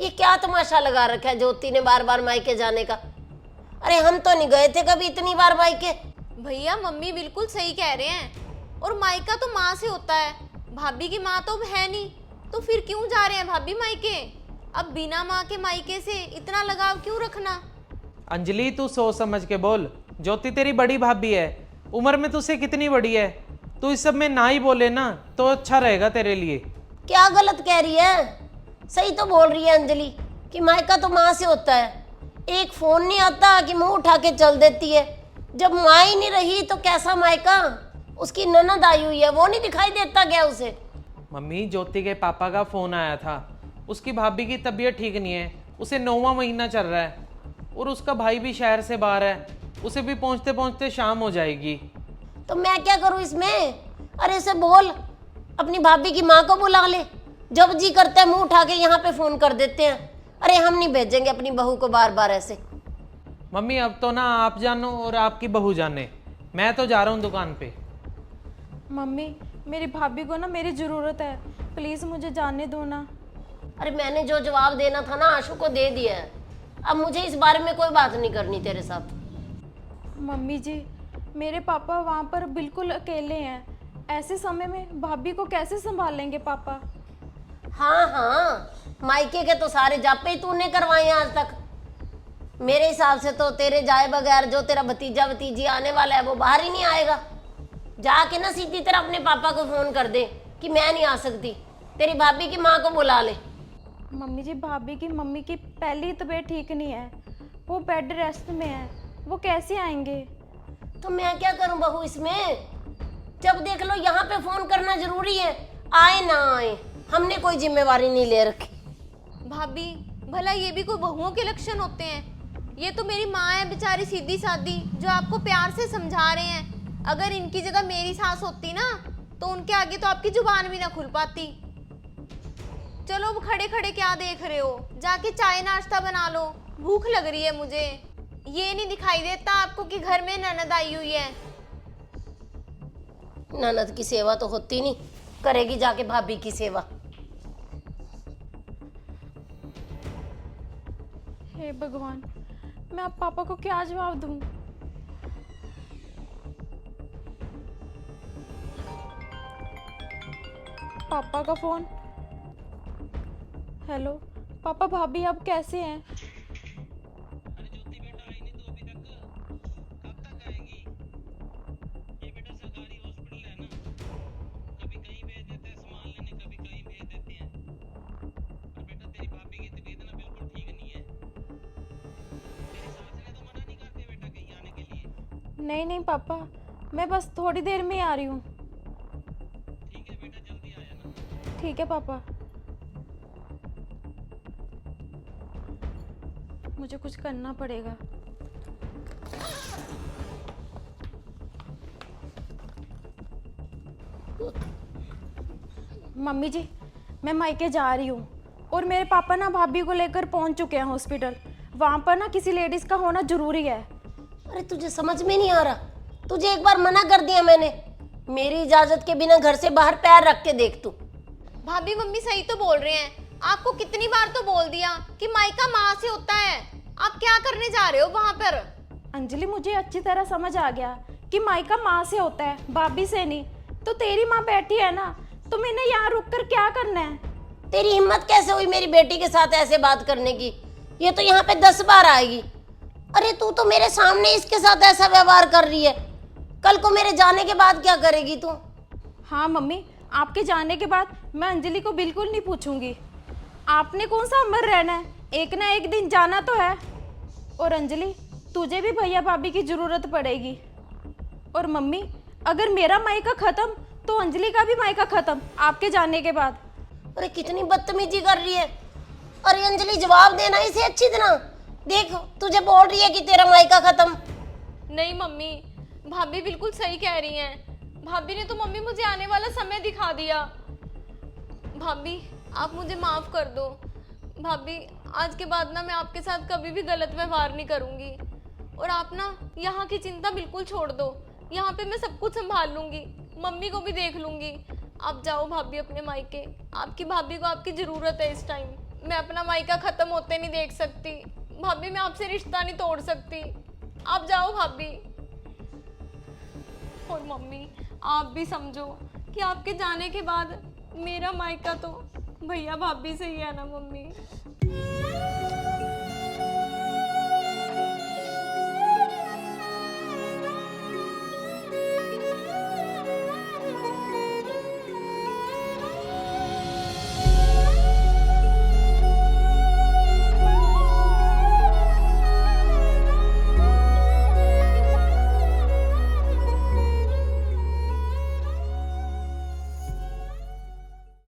ये क्या तमाशा लगा रखा है ज्योति ने बार बार मायके जाने का। अरे हम तो नहीं गए थे कभी इतनी बार मायके। भैया मम्मी बिल्कुल सही कह रहे हैं। और मायका तो माँ से होता है, भाभी की माँ तो अब है नहीं, तो फिर क्यों जा रहे हैं भाभी मायके? अब बिना माँ के मायके से इतना लगाव क्यों रखना? अंजलि तू सोच समझ के बोल। ज्योति तेरी बड़ी भाभी है, उम्र में तुझसे कितनी बड़ी है। तू इस सब में ना ही बोले ना तो अच्छा रहेगा तेरे लिए। क्या गलत कह रही है? सही तो बोल रही है अंजलि कि मायका तो माँ से होता है। एक फोन नहीं आता कि मुंह उठा के चल देती है। जब माँ ही नहीं रही तो कैसा मायका? उसकी ननद आई हुई है, वो नहीं दिखाई देता क्या उसे? मम्मी ज्योति के पापा का फोन आया था, उसकी भाभी की तबीयत ठीक नहीं है, उसे 9वां महीना चल रहा है और उसका भाई भी शहर से बाहर है, उसे भी पहुंचते पहुंचते शाम हो जाएगी। तो मैं क्या करूं इसमें? अरे उसे बोल अपनी भाभी की माँ को बुला ले। जब जी करता है मुंह उठा के यहाँ पे फोन कर देते हैं। अरे हम नहीं भेजेंगे अपनी बहू को बार बार ऐसे। मम्मी अब तो ना आप जानो और आपकी बहू जाने, मैं तो जा रहा हूँ दुकान पे। मम्मी मेरी भाभी को ना मेरी ज़रूरत है, प्लीज़ मुझे जाने दो ना। अरे मैंने जो जवाब देना था ना आशु को दे दिया है। अब मुझे इस बारे में कोई बात नहीं करनी तेरे साथ। मम्मी जी मेरे पापा वहाँ पर बिल्कुल अकेले हैं, ऐसे समय में भाभी को कैसे संभालेंगे पापा? हाँ हाँ, मायके के तो सारे जापे ही तूने करवाए हैं आज तक। मेरे हिसाब से तो तेरे जाए बगैर जो तेरा भतीजा भतीजी आने वाला है वो बाहर ही नहीं आएगा। जाके ना सीधी तरह अपने पापा को फोन कर दे कि मैं नहीं आ सकती, तेरी भाभी की माँ को बुला ले। मम्मी जी भाभी की मम्मी की पहली तबीयत ठीक नहीं है, वो बेड रेस्ट में है, वो कैसे आएंगे? तो मैं क्या करूं बहू इसमें? जब देख लो यहाँ पे फोन करना जरूरी है, आए ना आए हमने कोई जिम्मेवारी नहीं ले रखी। भाभी भला ये भी कोई बहुओं के लक्षण होते हैं? ये तो मेरी माँ है बेचारी सीधी सादी, जो आपको प्यार से समझा रहे हैं। अगर इनकी जगह मेरी सास होती ना तो उनके आगे तो आपकी जुबान भी ना खुल पाती। चलो अब खड़े खड़े क्या देख रहे हो, जाके चाय नाश्ता बना लो, भूख लग रही है मुझे। ये नहीं दिखाई देता आपको कि घर में ननद आई हुई है? ननद की सेवा तो होती नहीं, करेगी जाके भाभी की सेवा। हे भगवान, मैं अब पापा को क्या जवाब दूं? पापा का फोन। हेलो पापा, भाभी अब कैसे हैं? नहीं नहीं पापा, मैं बस थोड़ी देर में ही आ रही हूँ। ठीक है बेटा, जल्दी आ जाना। ठीक है पापा। मुझे कुछ करना पड़ेगा। मम्मी जी मैं मायके जा रही हूँ और मेरे पापा ना भाभी को लेकर पहुँच चुके हैं हॉस्पिटल। वहाँ पर ना किसी लेडीज़ का होना ज़रूरी है। अरे तुझे समझ में नहीं आ रहा? तुझे एक बार मना कर दिया मैंने, मेरी इजाजत के बिना घर से बाहर पैर रख के देख तू। भाभी मम्मी सही तो बोल रहे हैं। आपको कितनी बार तो बोल दिया कि मायका माँ से होता है, आप क्या करने जा रहे हो वहां पर? अंजलि मुझे अच्छी तरह समझ आ गया कि मायका माँ से होता है, भाभी से नहीं। तो तेरी माँ बैठी है ना, तो मैंने यहाँ रुक कर क्या करना है? तेरी हिम्मत कैसे हुई मेरी बेटी के साथ ऐसे बात करने की? ये तो यहाँ पे 10 बार आएगी। अरे तू तो मेरे सामने इसके साथ ऐसा व्यवहार कर रही है, कल को मेरे जाने के बाद क्या करेगी तू? हाँ मम्मी, आपके जाने के बाद मैं अंजलि को बिल्कुल नहीं पूछूंगी। आपने कौन सा अमर रहना है, एक ना एक दिन जाना तो है। और अंजलि तुझे भी भैया भाभी की ज़रूरत पड़ेगी। और मम्मी अगर मेरा मायका ख़त्म तो अंजलि का भी मायका ख़त्म आपके जाने के बाद। अरे कितनी बदतमीजी कर रही है। अरे अंजलि जवाब देना इसे अच्छी तरह। देख तुझे बोल रही है कि तेरा मायका खत्म। नहीं मम्मी, भाभी बिल्कुल सही कह रही हैं। भाभी ने तो मम्मी मुझे आने वाला समय दिखा दिया। भाभी आप मुझे माफ कर दो। भाभी आज के बाद ना मैं आपके साथ कभी भी गलत व्यवहार नहीं करूंगी। और आप ना यहाँ की चिंता बिल्कुल छोड़ दो, यहाँ पे मैं सब कुछ संभाल लूंगी, मम्मी को भी देख लूंगी। आप जाओ भाभी अपने मायके, आपकी भाभी को आपकी जरूरत है इस टाइम। मैं अपना मायका खत्म होते नहीं देख सकती। भाभी मैं आपसे रिश्ता नहीं तोड़ सकती, आप जाओ भाभी। और मम्मी आप भी समझो कि आपके जाने के बाद मेरा मायका तो भैया भाभी से ही है ना मम्मी।